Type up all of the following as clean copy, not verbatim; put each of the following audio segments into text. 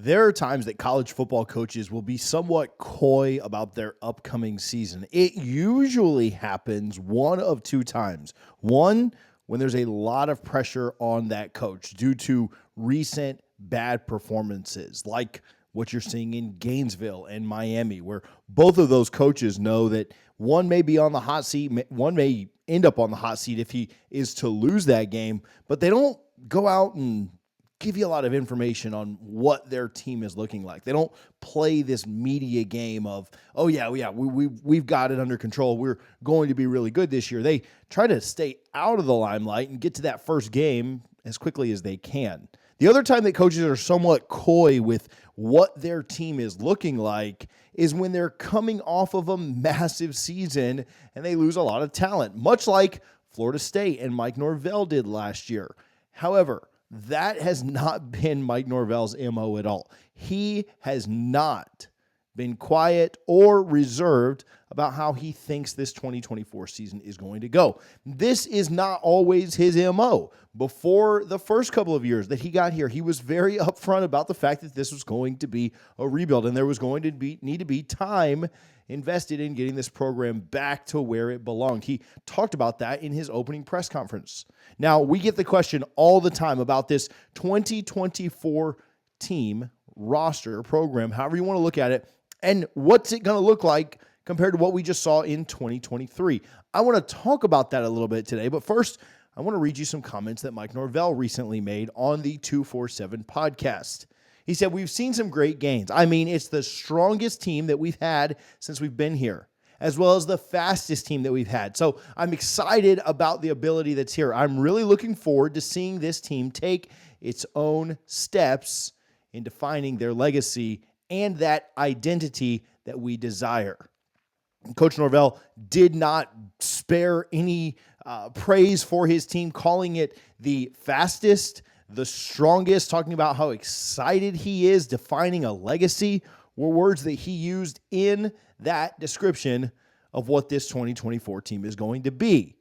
There are times that college football coaches will be somewhat coy about their upcoming season. It usually happens one of two times. One, when there's a lot of pressure on that coach due to recent bad performances, like what you're seeing in Gainesville and Miami, where both of those coaches know that one may be on the hot seat, one may end up on the hot seat if he is to lose that game, but they don't go out and give you a lot of information on what their team is looking like. They don't play this media game of, oh yeah, we've got it under control. We're going to be really good this year. They try to stay out of the limelight and get to that first game as quickly as they can. The other time that coaches are somewhat coy with what their team is looking like is when they're coming off of a massive season and they lose a lot of talent, much like Florida State and Mike Norvell did last year. However, that has not been Mike Norvell's MO at all. He has not been quiet or reserved about how he thinks this 2024 season is going to go. This is not always his MO. Before the first couple of years that he got here, he was very upfront about the fact that this was going to be a rebuild and there was going to need to be time invested in getting this program back to where it belonged. He talked about that in his opening press conference. Now, we get the question all the time about this 2024 team roster program, however you want to look at it, and what's it going to look like compared to what we just saw in 2023. I want to talk about that a little bit today, but first, I want to read you some comments that Mike Norvell recently made on the 247 podcast. He said, we've seen some great gains. I mean, it's the strongest team that we've had since we've been here, as well as the fastest team that we've had. So I'm excited about the ability that's here. I'm really looking forward to seeing this team take its own steps in defining their legacy and that identity that we desire. Coach Norvell did not spare any praise for his team, calling it the fastest, the strongest, talking about how excited he is, defining a legacy, were words that he used in that description of what this 2024 team is going to be.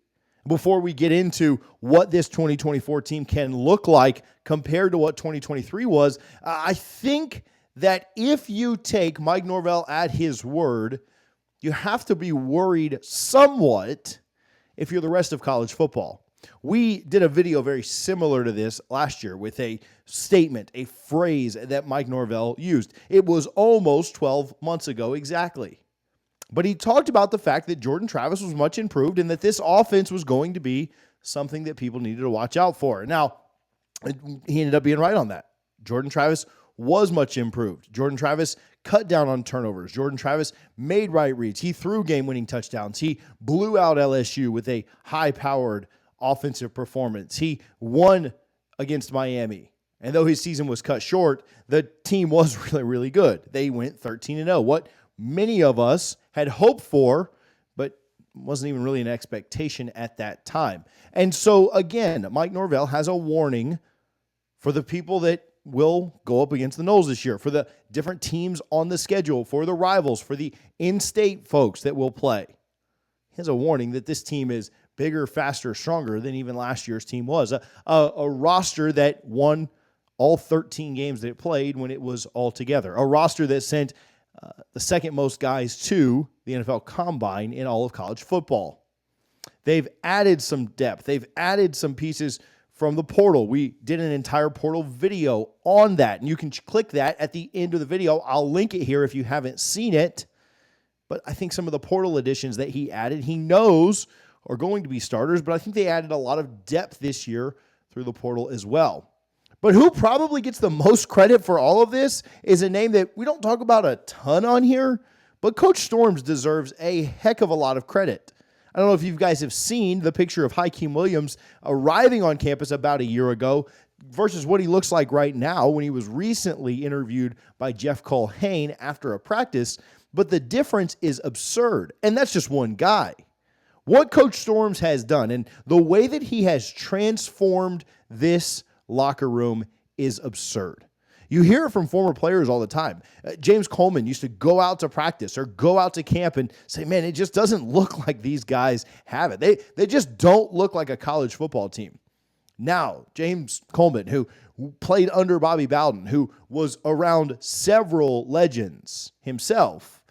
Before we get into what this 2024 team can look like compared to what 2023 was, I think that if you take Mike Norvell at his word, you have to be worried somewhat if you're the rest of college football. We did a video very similar to this last year with a statement, a phrase that Mike Norvell used. It was almost 12 months ago exactly. But he talked about the fact that Jordan Travis was much improved and that this offense was going to be something that people needed to watch out for. Now, he ended up being right on that. Jordan Travis was much improved. Jordan Travis cut down on turnovers. Jordan Travis made right reads. He threw game-winning touchdowns. He blew out LSU with a high-powered offensive performance. He won against Miami. And though his season was cut short, the team was really, really good. They went 13-0. What many of us had hoped for, but wasn't even really an expectation at that time. And so, again, Mike Norvell has a warning for the people that will go up against the Noles this year, for the different teams on the schedule, for the rivals, for the in-state folks that will play. He has a warning that this team is bigger, faster, stronger than even last year's team was. A roster that won all 13 games that it played when it was all together. A roster that sent the second most guys to the NFL Combine in all of college football. They've added some depth. They've added some pieces from the portal. We did an entire portal video on that, and you can click that at the end of the video. I'll link it here if you haven't seen it. But I think some of the portal additions that he added, he knows are going to be starters, but I think they added a lot of depth this year through the portal as well. But who probably gets the most credit for all of this is a name that we don't talk about a ton on here, but Coach Storms deserves a heck of a lot of credit. I don't know if you guys have seen the picture of Hakeem Williams arriving on campus about a year ago versus what he looks like right now when he was recently interviewed by Jeff Culhane after a practice, but the difference is absurd, and that's just one guy. What Coach Storms has done and the way that he has transformed this locker room is absurd. You hear it from former players all the time. James Coleman used to go out to practice or go out to camp and say, man, it just doesn't look like these guys have it. They just don't look like a college football team. Now, James Coleman, who played under Bobby Bowden, who was around several legends himself,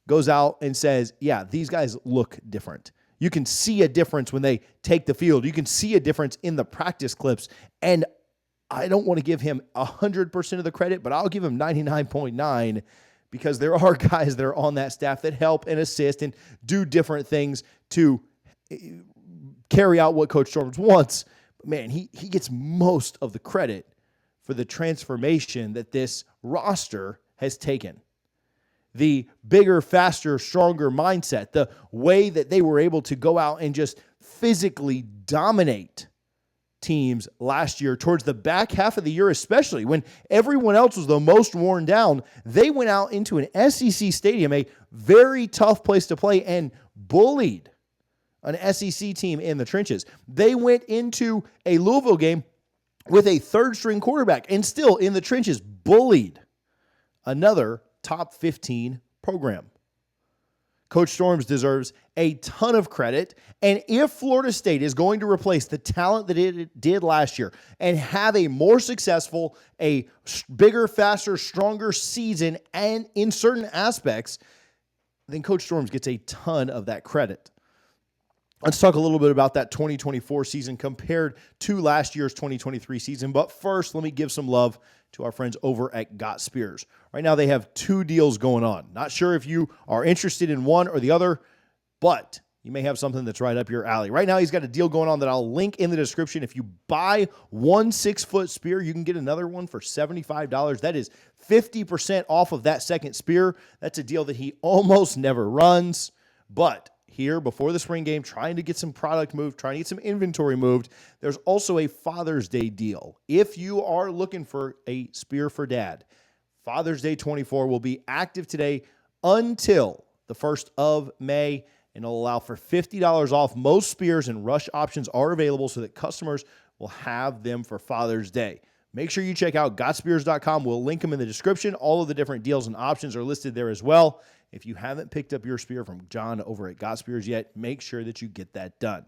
goes out and says, yeah, these guys look different. You can see a difference when they take the field. You can see a difference in the practice clips. And I don't want to give him 100% of the credit, but I'll give him 99.9 because there are guys that are on that staff that help and assist and do different things to carry out what Coach Storms wants. But man, he gets most of the credit for the transformation that this roster has taken. The bigger, faster, stronger mindset, the way that they were able to go out and just physically dominate teams last year towards the back half of the year, especially when everyone else was the most worn down. They went out into an SEC stadium, a very tough place to play, and bullied an SEC team in the trenches. They went into a Louisville game with a third-string quarterback and still in the trenches bullied another top 15 program. Coach Storms deserves a ton of credit, and if Florida State is going to replace the talent that it did last year and have a more successful, a bigger, faster, stronger season and in certain aspects, then Coach Storms gets a ton of that credit. Let's talk a little bit about that 2024 season compared to last year's 2023 season. But first, let me give some love to our friends over at Got Spears. Right now, they have 2 deals going on. Not sure if you are interested in one or the other, but you may have something that's right up your alley. Right now, he's got a deal going on that I'll link in the description. If you buy one 6-foot spear, you can get another one for $75. That is 50% off of that second spear. That's a deal that he almost never runs, but here before the spring game, trying to get some product moved, trying to get some inventory moved. There's also a Father's Day deal. If you are looking for a spear for dad, Father's Day 24 will be active today until the 1st of May, and it'll allow for $50 off. Most spears and rush options are available so that customers will have them for Father's Day. Make sure you check out gotspears.com. We'll link them in the description. All of the different deals and options are listed there as well. If you haven't picked up your spear from John over at Got Spears yet, make sure that you get that done.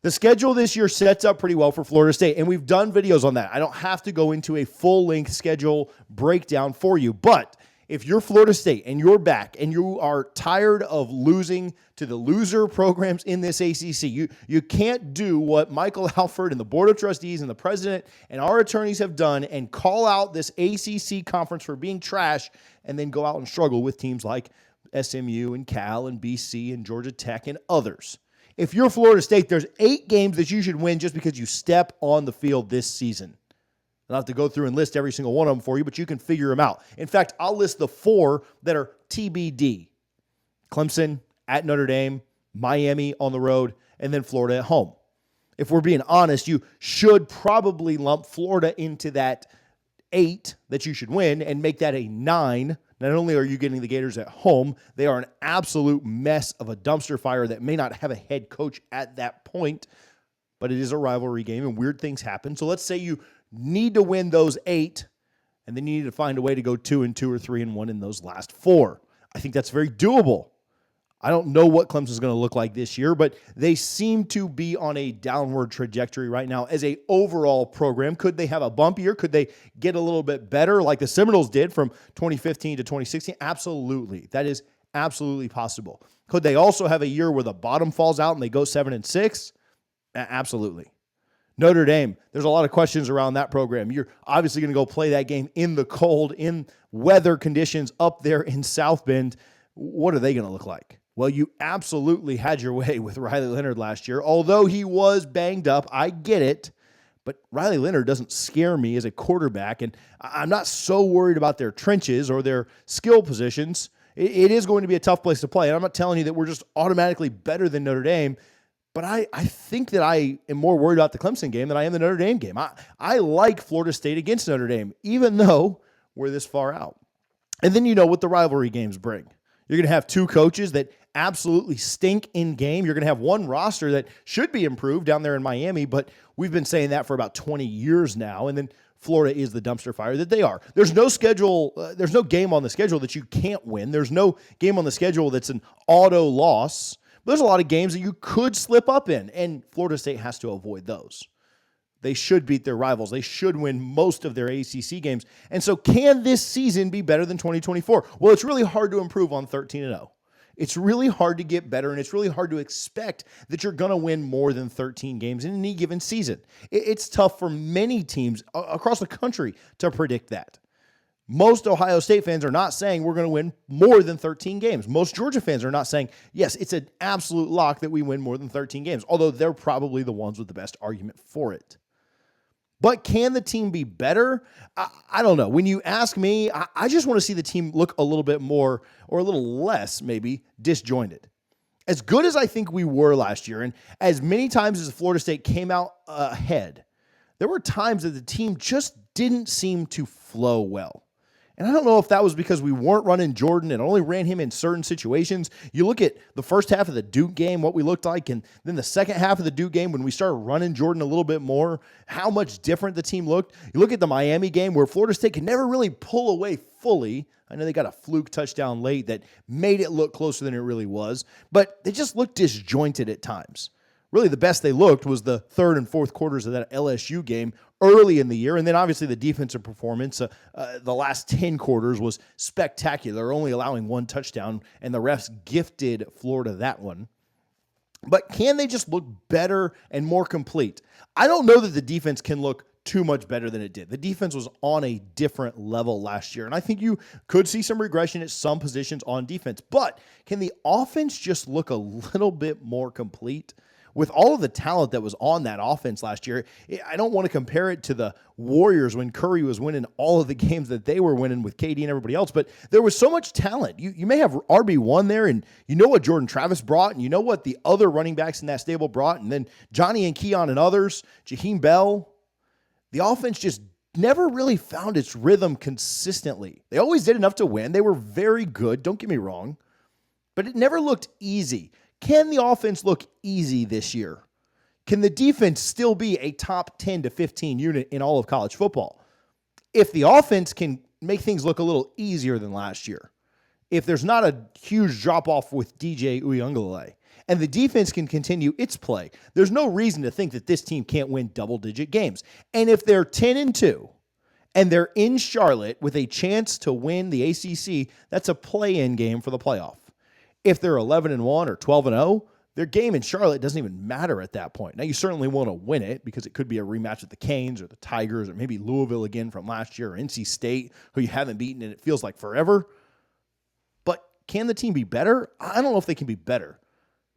The schedule this year sets up pretty well for Florida State, and we've done videos on that. I don't have to go into a full-length schedule breakdown for you, but if you're Florida State and you're back and you are tired of losing to the loser programs in this ACC, you can't do what Michael Alford and the Board of Trustees and the president and our attorneys have done and call out this ACC conference for being trash and then go out and struggle with teams like SMU and Cal and BC and Georgia Tech and others. If you're Florida State, there's 8 games that you should win just because you step on the field this season. I don't have to go through and list every single one of them for you, but you can figure them out. In fact, I'll list the 4 that are TBD. Clemson at Notre Dame, Miami on the road, and then Florida at home. If we're being honest, you should probably lump Florida into that 8 that you should win and make that a 9. Not only are you getting the Gators at home, they are an absolute mess of a dumpster fire that may not have a head coach at that point, but it is a rivalry game and weird things happen. So let's say you need to win those 8, and then you need to find a way to go 2-2 or 3-1 in those last 4. I think that's very doable. I don't know what Clemson's going to look like this year, but they seem to be on a downward trajectory right now as a overall program. Could they have a bump year? Could they get a little bit better like the Seminoles did from 2015 to 2016? Absolutely. That is absolutely possible. Could they also have a year where the bottom falls out and they go 7-6? Absolutely. Notre Dame, there's a lot of questions around that program. You're obviously going to go play that game in the cold, in weather conditions up there in South Bend. What are they going to look like? Well, you absolutely had your way with Riley Leonard last year. Although he was banged up, I get it. But Riley Leonard doesn't scare me as a quarterback, and I'm not so worried about their trenches or their skill positions. It is going to be a tough place to play, and I'm not telling you that we're just automatically better than Notre Dame. But I think that I am more worried about the Clemson game than I am the Notre Dame game. I like Florida State against Notre Dame, even though we're this far out. And then you know what the rivalry games bring. You're going to have 2 coaches that absolutely stink in game. You're going to have one roster that should be improved down there in Miami, but we've been saying that for about 20 years now. And then Florida is the dumpster fire that they are. There's no schedule. There's no game on the schedule that you can't win. There's no game on the schedule that's an auto loss. There's a lot of games that you could slip up in, and Florida State has to avoid those. They should beat their rivals. They should win most of their ACC games. And so can this season be better than 2024? Well, it's really hard to improve on 13-0. It's really hard to get better, and it's really hard to expect that you're going to win more than 13 games in any given season. It's tough for many teams across the country to predict that. Most Ohio State fans are not saying we're going to win more than 13 games. Most Georgia fans are not saying, yes, it's an absolute lock that we win more than 13 games, although they're probably the ones with the best argument for it. But can the team be better? I don't know. When you ask me, I just want to see the team look a little bit more, or a little less maybe, disjointed. As good as I think we were last year, and as many times as Florida State came out ahead, there were times that the team just didn't seem to flow well. And I don't know if that was because we weren't running Jordan and only ran him in certain situations. You look at the first half of the Duke game, what we looked like, and then the second half of the Duke game when we started running Jordan a little bit more, how much different the team looked. You look at the Miami game where Florida State could never really pull away fully. I know they got a fluke touchdown late that made it look closer than it really was, but they just looked disjointed at times. Really, the best they looked was the third and fourth quarters of that LSU game early in the year. And then obviously the defensive performance, the last 10 quarters was spectacular, only allowing one touchdown, and the refs gifted Florida that one. But can they just look better and more complete? I don't know that the defense can look too much better than it did. The defense was on a different level last year, and I think you could see some regression at some positions on defense. But can the offense just look a little bit more complete? With all of the talent that was on that offense last year, I don't want to compare it to the Warriors when Curry was winning all of the games that they were winning with KD and everybody else, but there was so much talent. You may have RB1 there, and you know what Jordan Travis brought, and you know what the other running backs in that stable brought, and then Johnny and Keon and others, Jaheim Bell. The offense just never really found its rhythm consistently. They always did enough to win. They were very good, don't get me wrong, but it never looked easy. Can the offense look easy this year? Can the defense still be a top 10 to 15 unit in all of college football? If the offense can make things look a little easier than last year, if there's not a huge drop-off with DJ Uiagalelei, and the defense can continue its play, there's no reason to think that this team can't win double-digit games. And if they're 10-2, and they're in Charlotte with a chance to win the ACC, that's a play-in game for the playoff. If they're 11-1 or 12-0, their game in Charlotte doesn't even matter at that point. Now, you certainly want to win it because it could be a rematch with the Canes or the Tigers or maybe Louisville again from last year or NC State, who you haven't beaten and it feels like forever. But can the team be better? I don't know if they can be better,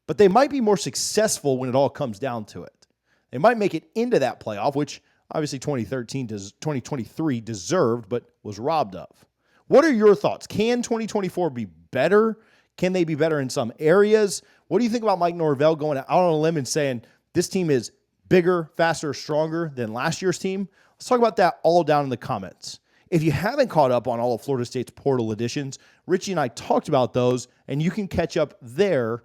but they might be more successful when it all comes down to it. They might make it into that playoff, which obviously 2023 deserved but was robbed of. What are your thoughts? Can 2024 be better? Can they be better in some areas? What do you think about Mike Norvell going out on a limb and saying this team is bigger, faster, stronger than last year's team? Let's talk about that all down in the comments. If you haven't caught up on all of Florida State's portal additions, Richie and I talked about those, and you can catch up there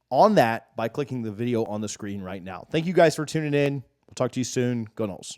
on that by clicking the video on the screen right now. Thank you guys for tuning in. We'll talk to you soon. Go Noles.